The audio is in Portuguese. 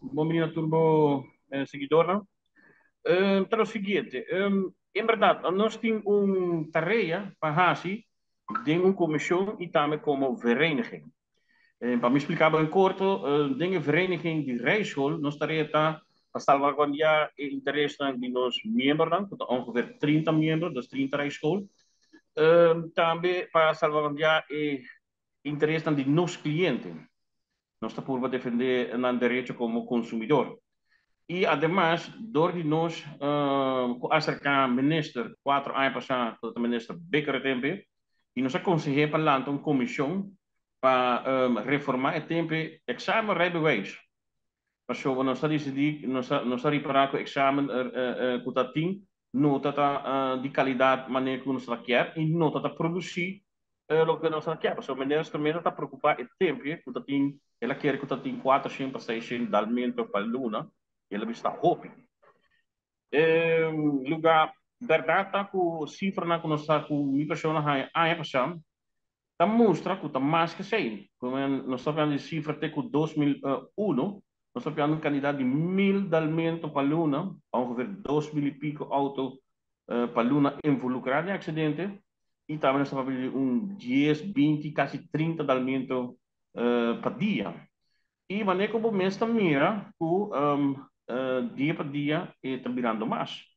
Bom menino turbo seguidor, não? Então é o seguinte, em verdade, nós temos uma tarefa para fazer de uma comissão e também como vereniging. Para me explicar bem curto, de vereniging de rijschool, nós tarefa para salvaguardar o interesse de nós membros, não? Ongeveer 30 membros das 30 rijschool. Também para salvaguardar o interesse de nós clientes. Nós estamos por defender o direito como consumidor. E, además, door die nós, acerca minister, 4 anos passados, o minister Becker tempo, e nós aconselhamos para lá uma comissão para reformar o tempo exame rijbewijs. Mas zo, nós estamos decidindo, nós estamos reparar que o exame que está tem, nota de qualidade, maneira que nós quer, e nota de produzir o que nós quer. Mas o ministro também está preocupado com o tempo, que está tem, ela quer que está tem 4, 5, 6, 7 dalmento para a luna, ela está hoping. Lugar verdade tá com cifra na conosco com mi persona hai passam tá mostra que tá mais que sei como nós sabemos de cifra até com 2001 nós sabemos um candidato de 1000 para luna ongeveer 2000 e pico auto para luna involucrado em acidente e também nós sabemos de 10 20 quase 30 dalmento para dia e maneira como o mês também mira que dia para dia está virando mais